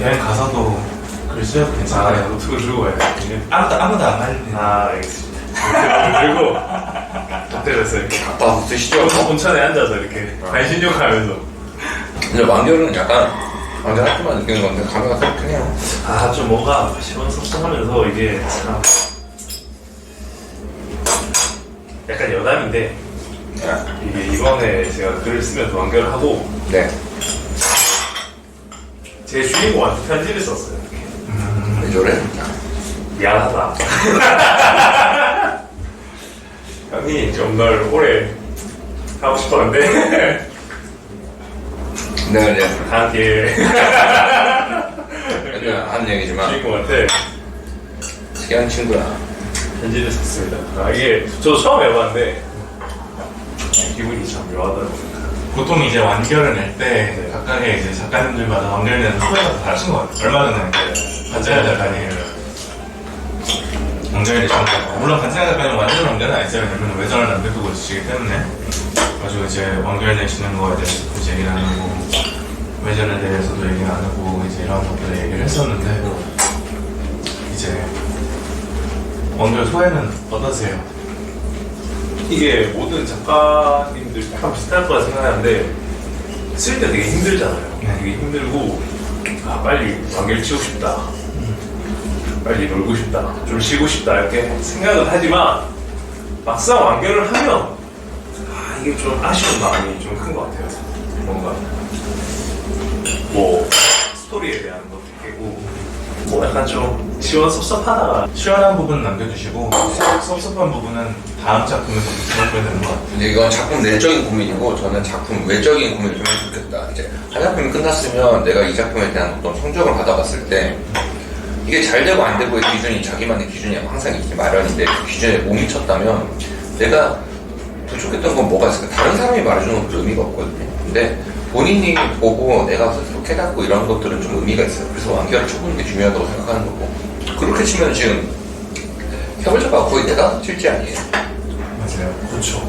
여행 가서도 글 쓰셔도 괜찮아요. 노트북 들고 가야 돼. 아무도 안 말리네. 알겠습니다. 들고 호텔에서 이렇게 아빠 드시죠? 온천에 앉아서 이렇게 반신욕하면서. 근데 완결은 약간 완전 학교만 느끼는 건데 감회가 좀 크네요. 좀 뭔가 시원섭섭하면서 이게 참 약간 여담인데 이게 이번에 제가 글을 쓰면서 완결을 하고 네. 제 주인공한테 편지를 썼어요. 이렇게. 왜 저래? 미안하다. 형이 좀 널 오래 하고 싶었는데 내가 이제 다음 기회에 그냥 한 얘기지만 주인공한테 특이한 친구야. 편지를 썼습니다. 이게 저도 처음 해봤는데 기분이 참 묘하더라고요. 보통 이제 완결을 낼 때 각각의 이제 작가님들마다 완결 내는 후회가 다 다르신 것 같아요. 얼마 전에 반장현 작가님 완결이 되셨고, 물론 반장현 작가님 완전 완결은 아니죠. 왜냐면 외전을 남겨두고 계시기 때문에. 가지고 이제 완결 내시는 거에 대해서 굳이 얘기를 안 하고, 외전에 대해서도 얘기를 안 하고, 이제 이런 것들을 얘기를 했었는데, 이제 완결 소회는 어떠세요? 이게 모든 작가님들 약간 비슷할 거라 생각하는데 쓸 때 되게 힘들잖아요. 네. 되게 힘들고 빨리 완결 치우고 싶다. 빨리 놀고 싶다. 좀 쉬고 싶다 이렇게 생각은 하지만 막상 완결을 하면 이게 좀 아쉬운 마음이 좀 큰 것 같아요. 뭔가 뭐 스토리에 대한 것도 있고 뭐 약간 좀 시원섭섭하다가 시원한 부분 남겨주시고, 섭섭한 부분은 다음 작품에서 붙여놓으면 되는 것 같아요. 근데 이건 작품 내적인 고민이고 저는 작품 외적인 고민을 좀 했으면 좋겠다. 이제 한 작품이 끝났으면 내가 이 작품에 대한 어떤 성적을 받아봤을 때 이게 잘 되고 안 되고의 기준이 자기만의 기준이 항상 있기 마련인데 그 기준에 못 미쳤다면 내가 부족했던 건 뭐가 있을까? 다른 사람이 말해주는 것도 의미가 없거든요. 근데 본인이 보고 내가 스스로 깨닫고 이런 것들은 좀 의미가 있어요. 그래서 완결을 쳐보는 게 중요하다고 생각하는 거고, 그렇게 치면 지금 해볼자가 거의 내가 실지 아니에요. 맞아요. 그렇죠.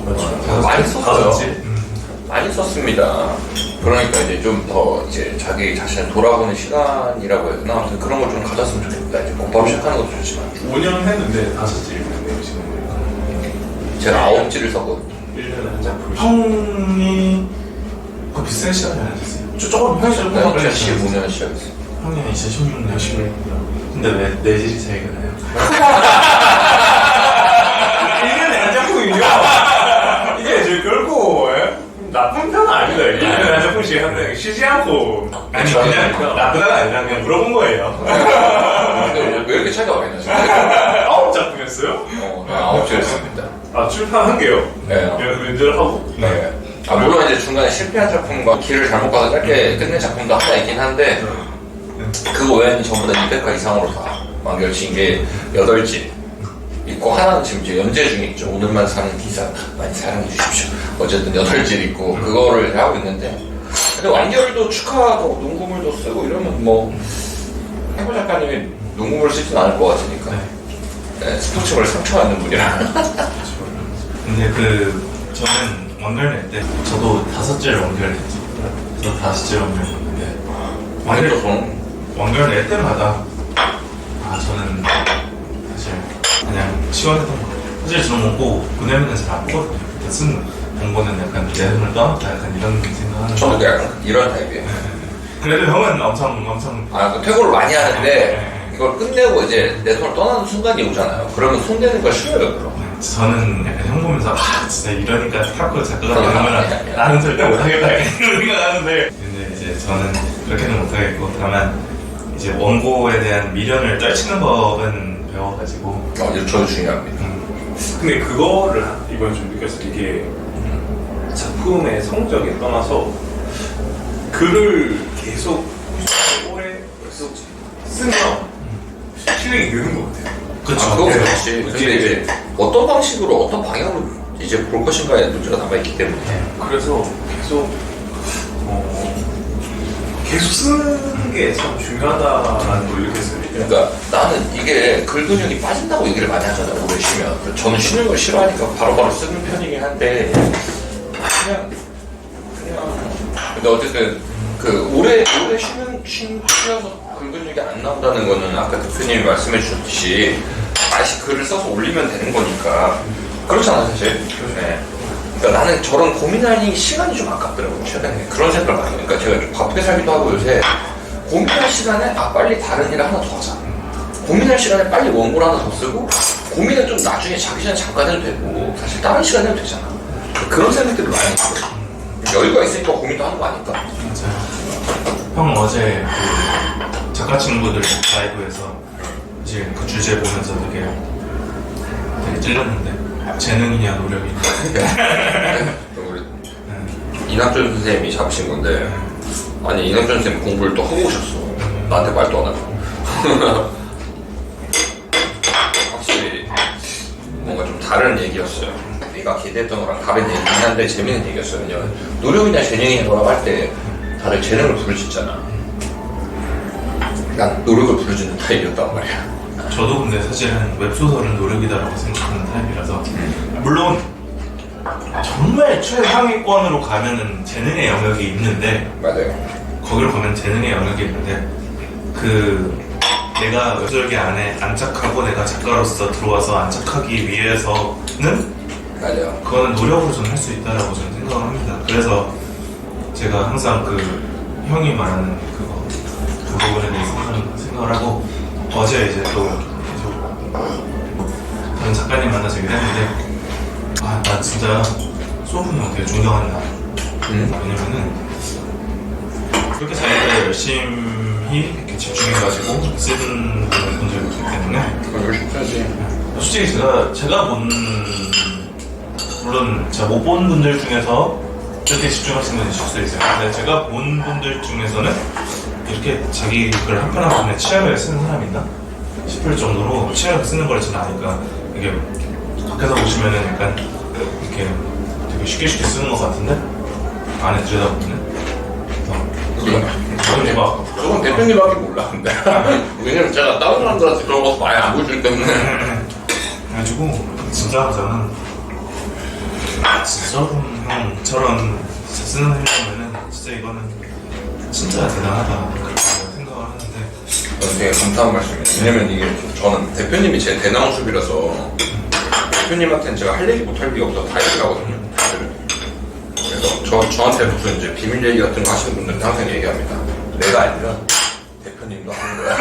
많이 썼어요. 다섯지? 많이 썼습니다. 그러니까 이제 좀 더 이제 자기 자신을 돌아보는 시간이라고 해야 되나? 아무튼 그런 걸 좀 가졌으면 좋겠다. 이제 뭐 바로 시작하는 것도 좋지만 5년 했는데 5지 읽었네요 지금 보니까. 제가 9지를 썼거든요. 1년에 한 작품. 형이 그 비슷한 시간이 아니었어요. 조금 형이 조금 더 걸렸어요. 15년 시작했어요. 형이 2016년 16년. 근데 왜 내질이 차이가 나요? 1년에 한 작품이요? 이게 저 결코 나쁜 편은 아니다. 1년에 한 작품씩 하는데 쉬지 않고. 아니 그냥 나쁘다가 아니라 그냥 물어본 거예요. 근데 왜 이렇게 차이가 많이 나죠? 9작품이었어요? 네, 9지를 했습니다. 출판한 게요? 네. 연재를 하고? 네. 물론 이제 중간에 실패한 작품과 길을 잘못 가서 짧게 끝낸 작품도 하나 있긴 한데 그거 외에는 전부 다 200화 이상으로 다 완결치인 게 8지 있고, 하나는 지금 이제 연재 중에 있죠. 오늘만 사는 기사 많이 사랑해 주십시오. 어쨌든 8질 있고 그거를 하고 있는데, 근데 완결도 축하하고 눈구물도 쓰고 이러면 뭐 해보 작가님이 눈구물을 쓰진 않을 것 같으니까. 네, 스포츠를 상처받는 분이라. 근데 저는 완결 낼 때 저도 5질 완결 냈죠. 그래서 5질 완결 냈는데 완결 낼 때마다 저는 사실 그냥 시원했던 것 같아요. 사실 저는 뭐 보내면은 잘 안 보거든요. 그때 쓴 공부는 약간 내 손을 떠났다 약간 이런 생각하는. 저도 약간 이런 타입이에요. 그래도 형은 엄청 그 퇴고를 많이 하는데 네. 이걸 끝내고 이제 내 손을 떠나는 순간이 오잖아요. 그러면 손 대는 걸 싫어요, 별로. 저는 약간 형 보면서 진짜 이러니까 스타크 작가가 그건 되면 아니야. 나는 절대 못하겠다 이런 생각하는데, 근데 이제 저는 그렇게는 못하겠고, 다만 이제 원고에 대한 미련을 떨치는 법은 배워가지고. 이거 저도 중요합니다. 근데 그거를 이번에 좀 느꼈어요. 이게 작품의 성적에 떠나서 글을 계속 오래 계속 쓰면 실력이 느는 것 같아요. 그쵸. 그거 네. 그렇지. 근데 이제 어떤 방식으로 어떤 방향으로 이제 볼 것인가에 문제가 남아있기 때문에. 그래서 계속 쓰는 게 참 중요하다라는 걸 느꼈어요. 그러니까 나는 이게 글 근육이 빠진다고 얘기를 많이 하잖아요, 오래 쉬면. 저는 쉬는 걸 싫어하니까 바로바로 쓰는 편이긴 한데, 그냥 근데 어쨌든 그 오래 쉬어서 글 근육이 안 나온다는 거는 아까 대표님이 말씀해 주셨듯이 다시 글을 써서 올리면 되는 거니까 그렇잖아 사실. 네. 그러니까 나는 저런 고민하니 시간이 좀 아깝더라고요 최근에. 그런 생각을 많이 해요. 그러니까 제가 좀 바쁘게 살기도 하고 요새 고민할 시간에 빨리 다른 일을 하나 더 하자, 고민할 시간에 빨리 원고를 하나 더 쓰고, 고민은 좀 나중에 자기 전에 잠깐 해도 되고 사실 다른 시간에 해도 되잖아. 그런 생각들을 많이 들어요. 여유가 있으니까 고민도 하는 거 아닐까. 맞아요. 형 어제 그 작가 친구들 라이브에서 이제 그 주제 보면서 되게 찔렸는데 재능이냐 노력이냐. 우리 이낙준 선생님이 잡으신 건데, 아니 이낙준 선생님 공부를 또 하고 오셨어. 나한테 말도 안 하고. 확실히 뭔가 좀 다른 얘기였어요. 내가 기대했던 거랑 다른 얘기긴 한데 재밌는 얘기였어요. 왜냐면 노력이냐 재능이냐라고 할 때 다들 재능을 부르짖잖아. 난 노력을 부르짖는 타입이었단 말이야. 저도 근데 사실은 웹소설은 노력이다라고 생각하는 타입이라서, 물론 정말 최상위권으로 가면은 재능의 영역이 있는데, 맞아요. 거기로 가면 재능의 영역이 있는데, 그 내가 웹소설계 안에 안착하고 내가 작가로서 들어와서 안착하기 위해서는 맞아요. 그거는 노력으로 저는 할 수 있다라고 저는 생각을 합니다. 그래서 제가 항상 그 형이 말하는 그 부분에 대해서 항상 생각을 하고, 어제 이제 또 다른 작가님 만나서 얘기를 했는데, 나 진짜 소프님 형 되게 존경한다. 왜냐면은 그렇게 자기가 열심히 이렇게 집중해가지고 쓰는 분들이 있기 때문에, 열심히 해야지. 솔직히 제가 본, 물론 제가 못 본 분들 중에서 이렇게 집중하시는 분이 있을 수 있어요. 근데 제가 본 분들 중에서는 이렇게 자기 글 한 편 한 편에 치열하게 쓰는 사람이 있나 싶을 정도로 치열하게 쓰는 걸 저는 아니까, 이게 밖에서 보시면은 약간 이렇게 되게 쉽게 쓰는 것 같은데 안에 들여다보면 저는 대박. 저건 대표님밖에 몰라. 근데 왜냐면 제가 다른 사람들한테 그런 거 많이 안 보여주기 때문에. 그래가지고 진짜 저는 진짜 형처럼 쓰는 행동면은 진짜 이거는 진짜 대단하다 그렇게 생각을 하는데. 저는 되게 감사한 말씀이에요. 왜냐면 이게 저는 대표님이 제 대나무 숲이라서 대표님한테는 제가 할 얘기 못할 얘기가 없어서 다 얘기하거든요. 그래서 저한테 무슨 이제 비밀 얘기 같은 거 하시는 분들은 항상 얘기합니다. 내가 아니면 대표님도 하는 거야.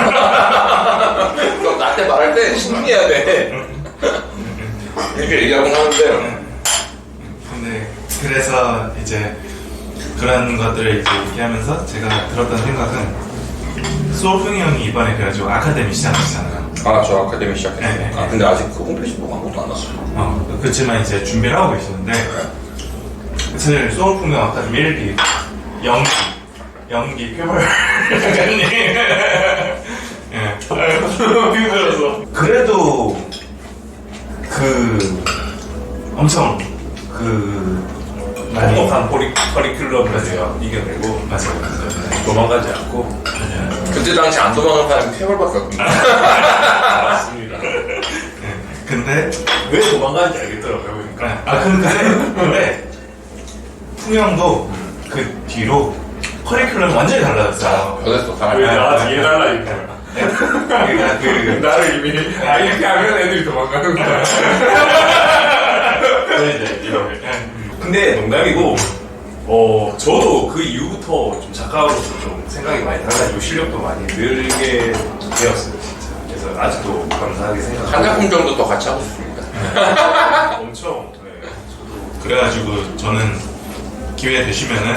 그럼 나한테 말할 때 신중해야 돼. 이렇게 얘기하곤 하는데. 근데 그래서 이제 그런 것들을 이제 얘기하면서 제가 들었던 생각은, 소울풍이 형이 이번에 그래가지고 아카데미 시작하시잖아요. 저 아카데미 시작했어요. 네. 근데 아직 그 홈페이지 보고 아무것도 안 났어요. 그렇지만 이제 준비를 하고 계시는데, 사실 소울풍이 형 아카데미 1기 연기 표벌 작가님 힘들어서. 그래도 엄청 많이 똑똑한 커리큘럼을 이겨내고 맞아요. 도망가지 않고. 그때 당시 안 도망간 사람이 폐벌밖에 없거든요. 맞습니다. 근데 왜 도망가는지 알겠더라고요. 그러니까. 근데 풍형도 그 뒤로 커리큘럼이 완전히 달라졌어요. 변했어, 왜 사람이. 나 뒤에 달라 이렇게. 그러니까 나를 이미 이렇게 하면 애들이 도망가는 거야. 근데 농담이고, 저도 그 이후부터 좀 작가로서 좀 생각이 많이 달라지고 실력도 많이 늘게 되었어요, 진짜. 그래서 아직도 감사하게 한 생각하고. 작품 정도 더 같이 하고 싶습니다. 엄청. 네, 저도. 그래가지고 저는 기회 되시면은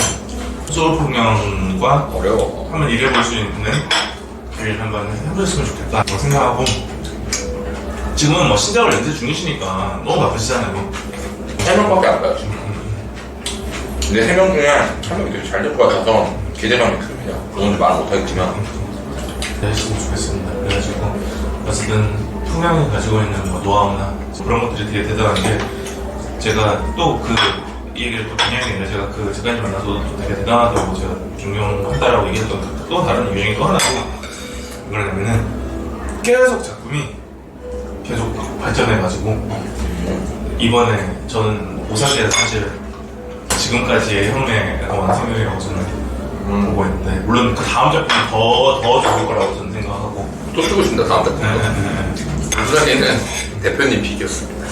소울풍형과 어려워. 한번 일해볼 수 있는 일 한번 해보셨으면 좋겠다 생각하고, 지금은 뭐 신작을 연재 중이시니까 너무 바쁘시잖아요. 3명밖에 안 가요, 지금. 근데 3명 중에 1명이 되게 잘 될 것 같아서 기대감이 큽니다. 오늘 말 못하겠지만. 되셨으면 좋겠습니다. 그래가지고 어쨌든 풍향이 가지고 있는 뭐 노하우나 그런 것들이 되게 대단한 게, 제가 또 이 얘기를 또 그냥 얘기해, 제가 그 작가님 만나서 또 되게 대단하다고 제가 존경한다라고 얘기했던 또 다른 이유 중에 또 하나가 뭐냐면은, 계속 작품이 계속 발전해가지고, 이번에 저는 오사계에서 사실 지금까지의 형의 완성형이라고 저는 보고 있는데 물론 그 다음 작품은 더 좋을 거라고 저는 생각하고 또 쓰고 싶다 다음 작품. 네. 우선이는 대표님 픽이었습니다.